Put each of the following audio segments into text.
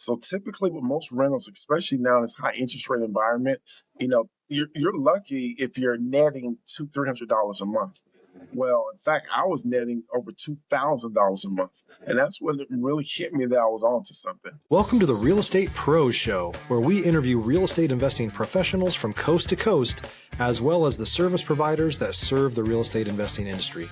So typically with most rentals, especially now in this high interest rate environment, you're lucky if you're netting $300 a month. Well, in fact, I was netting over $2,000 a month. And that's when it really hit me that I was onto something. Welcome to the Real Estate Pros Show, where we interview real estate investing professionals from coast to coast, as well as the service providers that serve the real estate investing industry.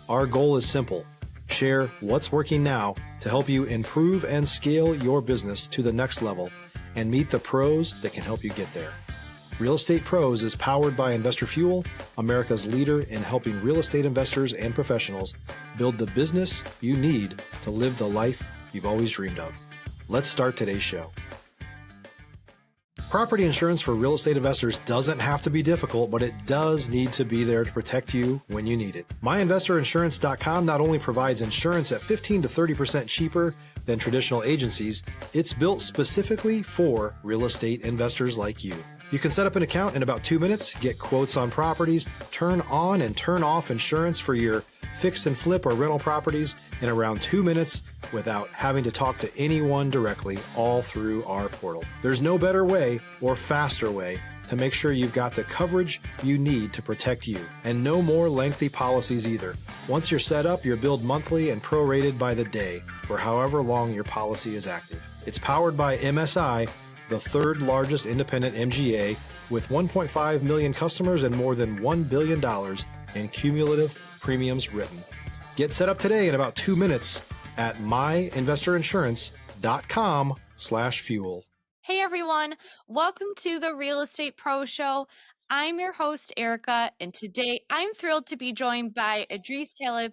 Our goal is simple: share what's working now to help you improve and scale your business to the next level and meet the pros that can help you get there. Real Estate Pros is powered by Investor Fuel, America's leader in helping real estate investors and professionals build the business you need to live the life you've always dreamed of. Let's start today's show. Property insurance for real estate investors doesn't have to be difficult, but it does need to be there to protect you when you need it. MyInvestorInsurance.com not only provides insurance at 15 to 30% cheaper than traditional agencies, it's built specifically for real estate investors like you. You can set up an account in about 2 minutes, get quotes on properties, turn on and turn off insurance for your fix and flip or rental properties in around 2 minutes without having to talk to anyone directly, all through our portal. There's no better way or faster way to make sure you've got the coverage you need to protect you, and no more lengthy policies either. Once you're set up, you're billed monthly and prorated by the day for however long your policy is active. It's powered by MSI, the third largest independent MGA, with 1.5 million customers and more than $1 billion in cumulative premiums written. Get set up today in about 2 minutes at myinvestorinsurance.com/fuel. Hey everyone, welcome to the Real Estate Pro Show. I'm your host, Erika, and today I'm thrilled to be joined by Idris Talib,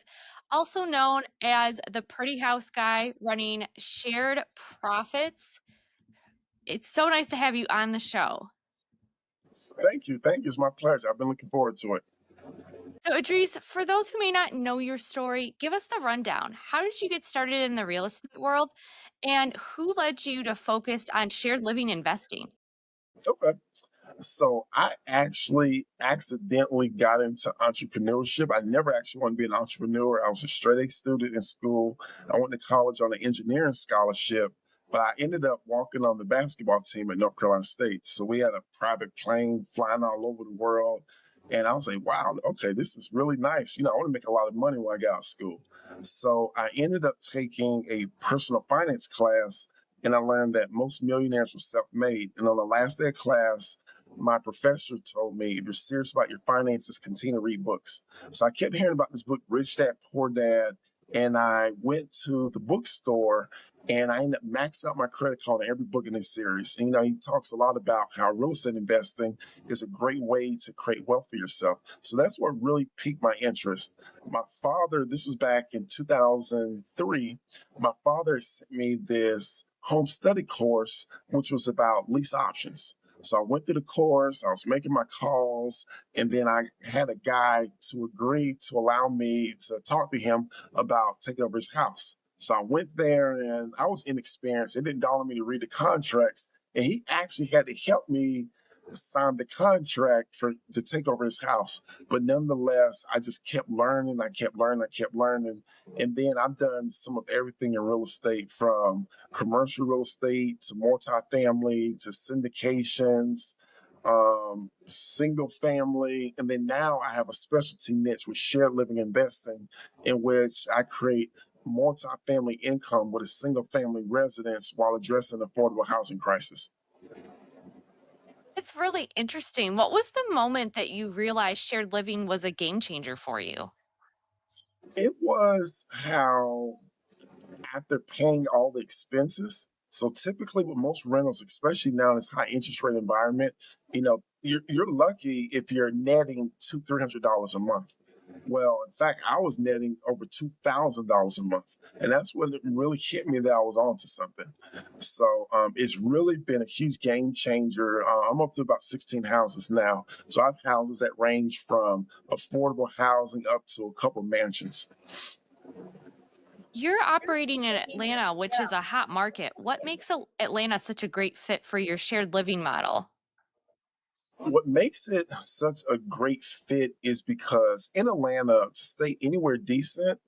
also known as the Pretty House Guy running Shared Profits. It's so nice to have you on the show. Thank you. Thank you. It's my pleasure. I've been looking forward to it. So Idris, for those who may not know your story, give us the rundown. How did you get started in the real estate world, and who led you to focus on shared living investing? Okay. So I actually accidentally got into entrepreneurship. I never actually wanted to be an entrepreneur. I was a straight A student in school. I went to college on an engineering scholarship, but I ended up walking on the basketball team at North Carolina State. So we had a private plane flying all over the world. And I was like, wow, okay, this is really nice. I want to make a lot of money when I got out of school. So I ended up taking a personal finance class, and I learned that most millionaires were self-made. And on the last day of class, my professor told me, if you're serious about your finances, continue to read books. So I kept hearing about this book, Rich Dad, Poor Dad, and I went to the bookstore and I ended up maxing out my credit card on every book in this series. And, he talks a lot about how real estate investing is a great way to create wealth for yourself. So that's what really piqued my interest. My father, this was back in 2003, my father sent me this home study course, which was about lease options. So I went through the course, I was making my calls, and then I had a guy to agree to allow me to talk to him about taking over his house. So I went there and I was inexperienced. It didn't dawn on me to read the contracts. And he actually had to help me sign the contract to take over his house. But nonetheless, I just kept learning. I kept learning. And then I've done some of everything in real estate, from commercial real estate to multifamily to syndications, single family. And then now I have a specialty niche with shared living investing, in which I create multifamily income with a single family residence while addressing the affordable housing crisis. It's really interesting. What was the moment that you realized shared living was a game changer for you? It was how, after paying all the expenses, so typically with most rentals, especially now in this high interest rate environment, you're lucky if you're netting $300 a month. Well, in fact, I was netting over $2,000 a month. And that's when it really hit me that I was onto something. So it's really been a huge game changer. I'm up to about 16 houses now. So I have houses that range from affordable housing up to a couple mansions. You're operating in Atlanta, which is a hot market. What makes Atlanta such a great fit for your shared living model? What makes it such a great fit is because in Atlanta, to stay anywhere decent,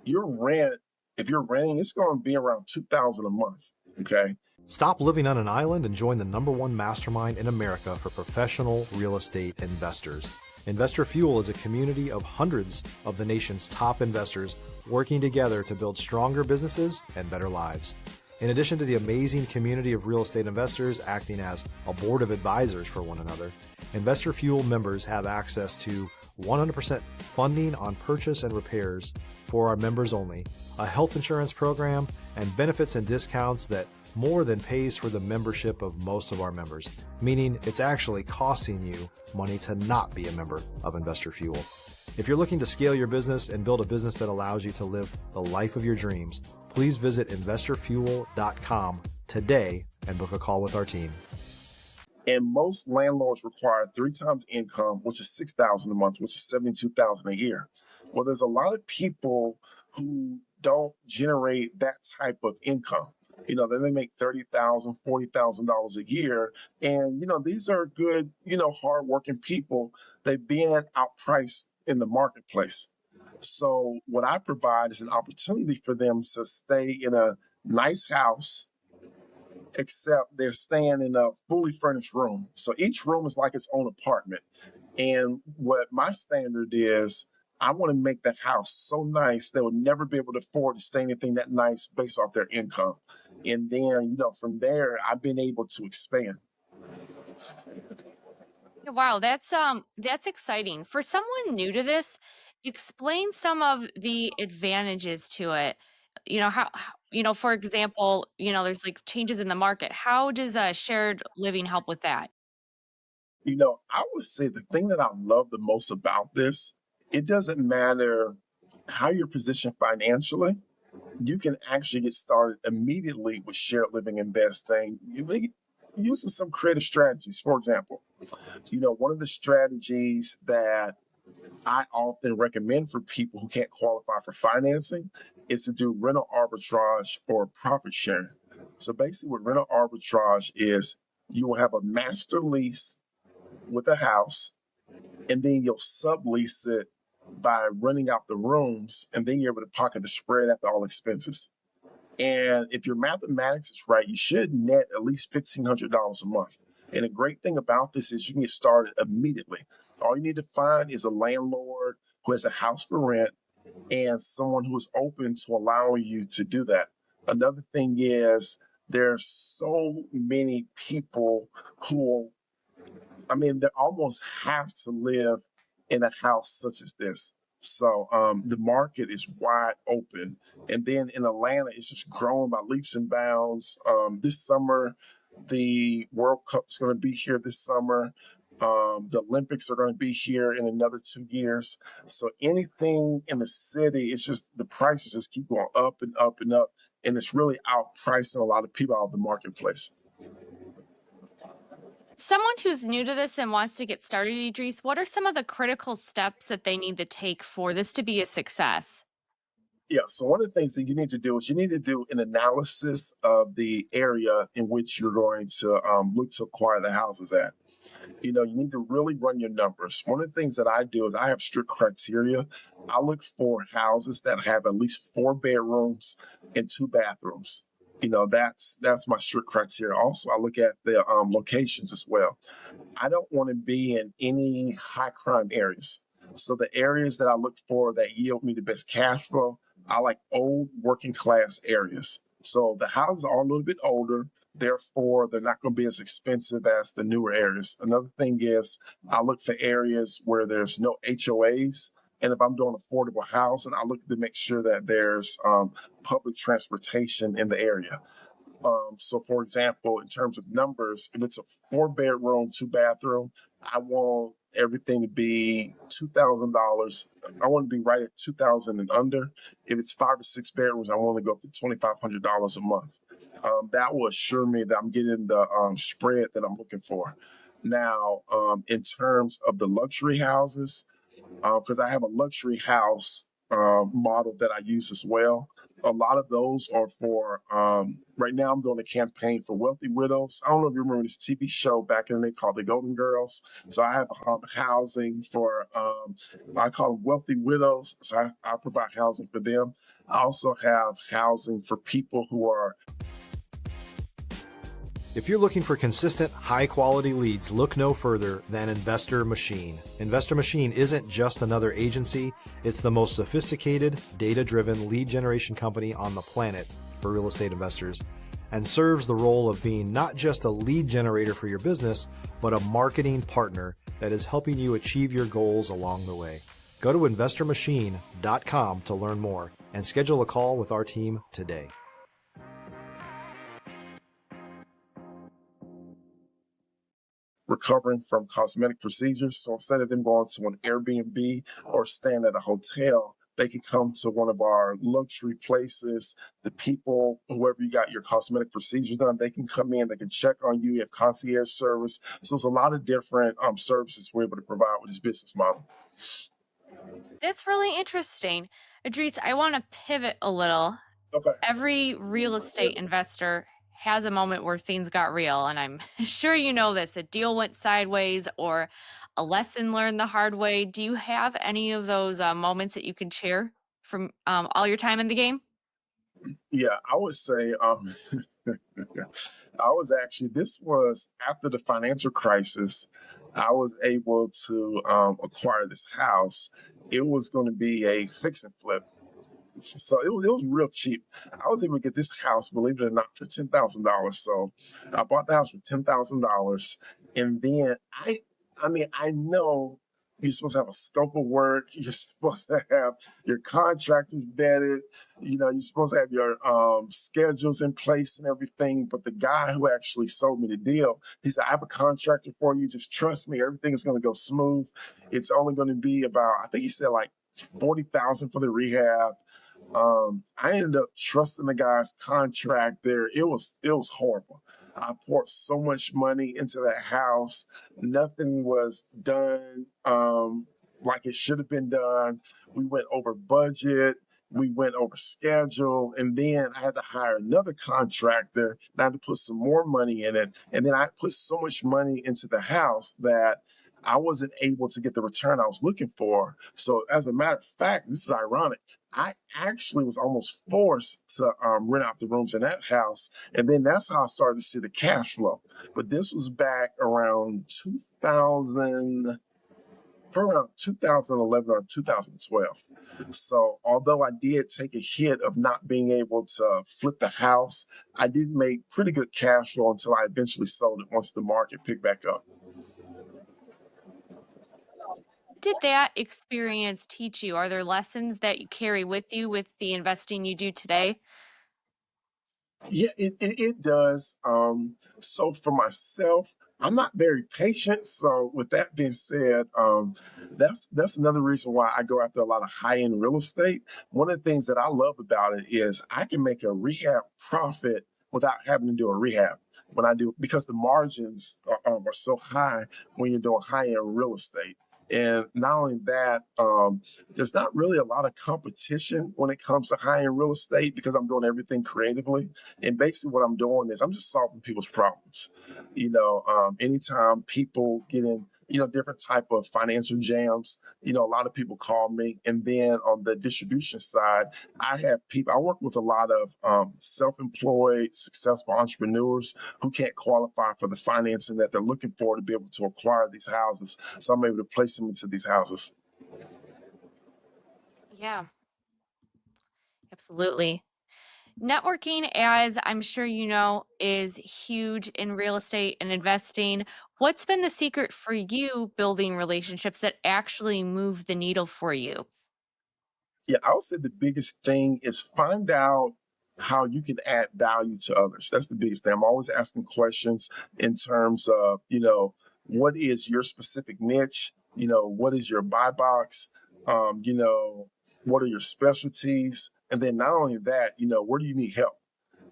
your rent, if you're renting, it's going to be around 2,000 a month. Okay. Stop living on an island and join the #1 mastermind in America for professional real estate investors. Investor Fuel is a community of hundreds of the nation's top investors working together to build stronger businesses and better lives. In addition to the amazing community of real estate investors acting as a board of advisors for one another, Investor Fuel members have access to 100% funding on purchase and repairs for our members only, a health insurance program, and benefits and discounts that more than pays for the membership of most of our members, meaning it's actually costing you money to not be a member of Investor Fuel. If you're looking to scale your business and build a business that allows you to live the life of your dreams, please visit investorfuel.com today and book a call with our team. And most landlords require 3 times income, which is $6,000 a month, which is $72,000 a year. Well, there's a lot of people who don't generate that type of income. They may make $30,000, $40,000 a year. And, these are good, hardworking people. They've been outpriced in the marketplace. So what I provide is an opportunity for them to stay in a nice house, except they're staying in a fully furnished room. So each room is like its own apartment. And what my standard is, I want to make that house so nice they will never be able to afford to stay anything that nice based off their income. And then, from there, I've been able to expand. Wow, that's exciting. For someone new to this, explain some of the advantages to it. For example, there's like changes in the market. How does shared living help with that? I would say the thing that I love the most about this, it doesn't matter how you're positioned financially. You can actually get started immediately with shared living investing using some creative strategies. For example, one of the strategies that I often recommend for people who can't qualify for financing is to do rental arbitrage or profit sharing. So basically, what rental arbitrage is, you will have a master lease with a house, and then you'll sublease it by renting out the rooms, and then you're able to pocket the spread after all expenses. And if your mathematics is right, you should net at least $1,500 a month. And the great thing about this is you can get started immediately. All you need to find is a landlord who has a house for rent and someone who is open to allowing you to do that. Another thing is, there's so many people who, they almost have to live in a house such as this. So the market is wide open. And then in Atlanta, it's just growing by leaps and bounds. This summer, the World Cup is going to be here this summer. The Olympics are going to be here in another 2 years. So anything in the city, it's just the prices just keep going up and up and up. And it's really outpricing a lot of people out of the marketplace. Someone who's new to this and wants to get started, Idris, what are some of the critical steps that they need to take for this to be a success? Yeah, so one of the things that you need to do is you need to do an analysis of the area in which you're going to look to acquire the houses at. You need to really run your numbers. One of the things that I do is I have strict criteria. I look for houses that have at least 4 bedrooms and 2 bathrooms. That's my strict criteria. Also, I look at the locations as well. I don't want to be in any high crime areas. So the areas that I look for that yield me the best cash flow, I like old working class areas. So the houses are a little bit older, therefore they're not going to be as expensive as the newer areas. Another thing is, I look for areas where there's no HOAs. And if I'm doing affordable housing, I look to make sure that there's public transportation in the area. So for example, in terms of numbers, if it's a 4 bedroom, 2 bathroom, I want everything to be $2,000. I want to be right at 2,000 and under. If it's 5 or 6 bedrooms, I want to go up to $2,500 a month. That will assure me that I'm getting the spread that I'm looking for. Now, in terms of the luxury houses, because I have a luxury house model that I use as well. A lot of those are for, right now I'm doing a campaign for wealthy widows. I don't know if you remember this TV show back in the day called The Golden Girls. So I have housing for, I call them wealthy widows. So I provide housing for them. I also have housing for people who are If you're looking for consistent, high-quality leads, look no further than Investor Machine. Investor Machine isn't just another agency, it's the most sophisticated, data-driven lead generation company on the planet for real estate investors, and serves the role of being not just a lead generator for your business, but a marketing partner that is helping you achieve your goals along the way. Go to investormachine.com to learn more and schedule a call with our team today. Recovering from cosmetic procedures. So instead of them going to an Airbnb or staying at a hotel, they can come to one of our luxury places. The people, whoever you got your cosmetic procedures done, they can come in, they can check on you, you have concierge service. So there's a lot of different services we're able to provide with this business model. That's really interesting. Idris, I want to pivot a little. Okay. Every real estate investor has a moment where things got real, and I'm sure you know this. A deal went sideways or a lesson learned the hard way. Do you have any of those moments that you can share from all your time in the game? Yeah, I would say I was actually, this was after the financial crisis. I was able to acquire this house. It was going to be a fix and flip. So it was real cheap. I was able to get this house, believe it or not, for $10,000. So I bought the house for $10,000, and then I know you're supposed to have a scope of work. You're supposed to have your contractors vetted. You're supposed to have your schedules in place and everything. But the guy who actually sold me the deal, he said, "I have a contractor for you. Just trust me. Everything is going to go smooth. It's only going to be about," I think he said, like 40,000 for the rehab. I ended up trusting the guy's contract there. It was horrible. I poured so much money into that house. Nothing was done like it should have been done. We went over budget. We went over schedule, and then I had to hire another contractor. And I had to put some more money in it, and then I put so much money into the house that I wasn't able to get the return I was looking for. So, as a matter of fact, this is ironic. I actually was almost forced to rent out the rooms in that house. And then that's how I started to see the cash flow. But this was back around 2000, for around 2011 or 2012. So although I did take a hit of not being able to flip the house, I did make pretty good cash flow until I eventually sold it once the market picked back up. Did that experience teach you? Are there lessons that you carry with you with the investing you do today? Yeah, it does. So for myself, I'm not very patient. So with that being said, that's another reason why I go after a lot of high end real estate. One of the things that I love about it is I can make a rehab profit without having to do a rehab when I do, because the margins are so high when you're doing high end real estate. And not only that, there's not really a lot of competition when it comes to high end real estate because I'm doing everything creatively. And basically, what I'm doing is I'm just solving people's problems. Anytime people get in, different type of financial jams, a lot of people call me. And then on the distribution side, I have people. I work with a lot of self-employed, successful entrepreneurs who can't qualify for the financing that they're looking for to be able to acquire these houses. So I'm able to place them into these houses. Yeah, absolutely. Networking, as I'm sure you know, is huge in real estate and investing. What's been the secret for you building relationships that actually move the needle for you? Yeah, I would say the biggest thing is find out how you can add value to others. That's the biggest thing. I'm always asking questions in terms of, what is your specific niche? What is your buy box? What are your specialties? And then not only that, where do you need help?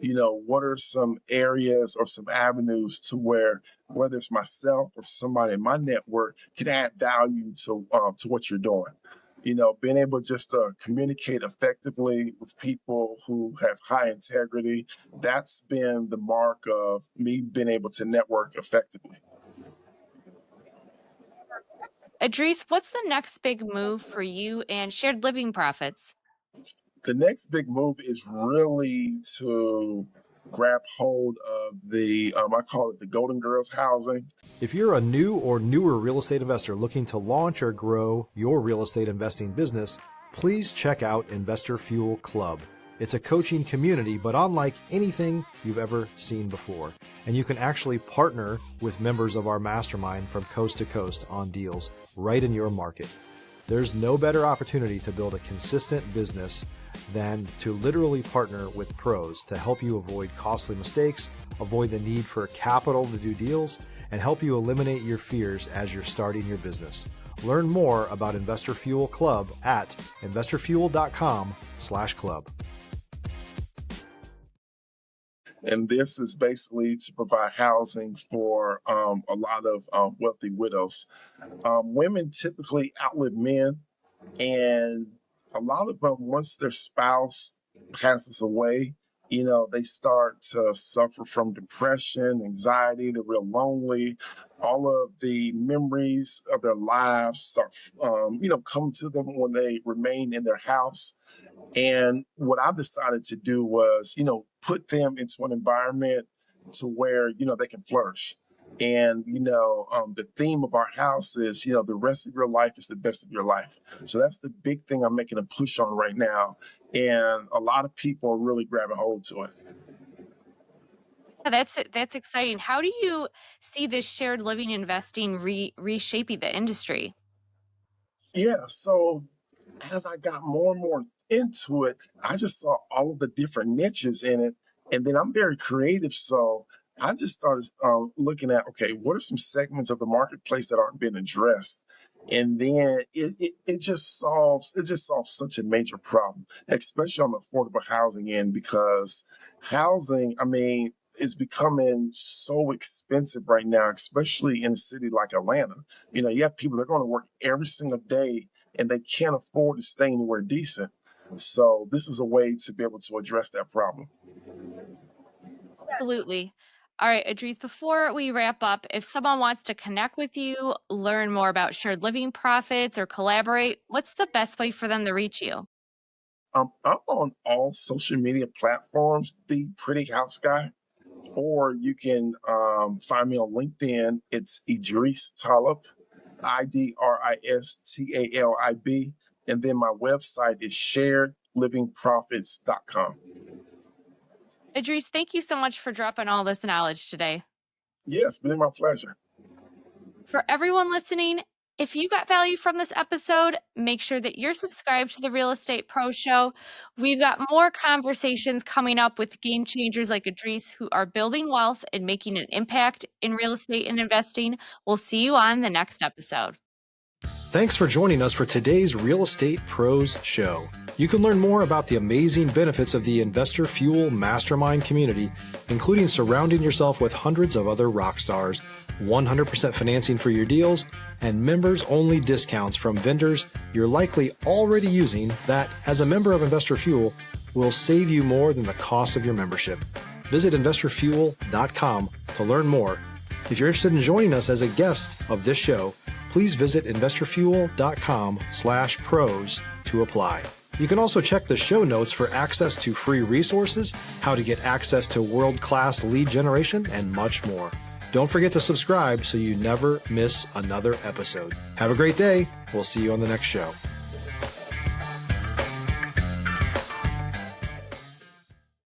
What are some areas or some avenues to where, whether it's myself or somebody in my network, can add value to what you're doing. Being able just to communicate effectively with people who have high integrity, that's been the mark of me being able to network effectively. Idris, what's the next big move for you and shared living profits? The next big move is really to grab hold of the, I call it the Golden Girls housing. If you're a new or newer real estate investor looking to launch or grow your real estate investing business, please check out Investor Fuel Club. It's a coaching community, but unlike anything you've ever seen before. And you can actually partner with members of our mastermind from coast to coast on deals right in your market. There's no better opportunity to build a consistent business than to literally partner with pros to help you avoid costly mistakes, avoid the need for capital to do deals, and help you eliminate your fears as you're starting your business. Learn more about Investor Fuel Club at investorfuel.com/club. And this is basically to provide housing for a lot of wealthy widows. Women typically outlive men, and a lot of them, once their spouse passes away, they start to suffer from depression, anxiety, they're real lonely. All of the memories of their lives start, come to them when they remain in their house. And what I decided to do was, put them into an environment to where, they can flourish. And, the theme of our house is, the rest of your life is the best of your life. So that's the big thing I'm making a push on right now. And a lot of people are really grabbing hold to it. Yeah, that's exciting. How do you see this shared living investing reshaping the industry? Yeah. So as I got more and more into it, I just saw all of the different niches in it. And then I'm very creative. So I just started looking at, okay, what are some segments of the marketplace that aren't being addressed? And then it just solves such a major problem, especially on the affordable housing end, because housing, I mean, is becoming so expensive right now, especially in a city like Atlanta. You have people that are going to work every single day and they can't afford to stay anywhere decent. So this is a way to be able to address that problem. Absolutely. All right, Idris, before we wrap up, if someone wants to connect with you, learn more about shared living profits, or collaborate, what's the best way for them to reach you? I'm on all social media platforms, the Pretty House Guy, or you can find me on LinkedIn. It's Idris Talib, IDRISTALIB, and then my website is sharedlivingprofits.com. Idris, thank you so much for dropping all this knowledge today. Yes, been my pleasure. For everyone listening, if you got value from this episode, make sure that you're subscribed to the Real Estate Pro Show. We've got more conversations coming up with game changers like Idris who are building wealth and making an impact in real estate and investing. We'll see you on the next episode. Thanks for joining us for today's Real Estate Pros Show. You can learn more about the amazing benefits of the Investor Fuel Mastermind community, including surrounding yourself with hundreds of other rock stars, 100% financing for your deals, and members-only discounts from vendors you're likely already using that, as a member of Investor Fuel, will save you more than the cost of your membership. Visit investorfuel.com to learn more. If you're interested in joining us as a guest of this show, please visit investorfuel.com/pros to apply. You can also check the show notes for access to free resources, how to get access to world-class lead generation, and much more. Don't forget to subscribe so you never miss another episode. Have a great day. We'll see you on the next show.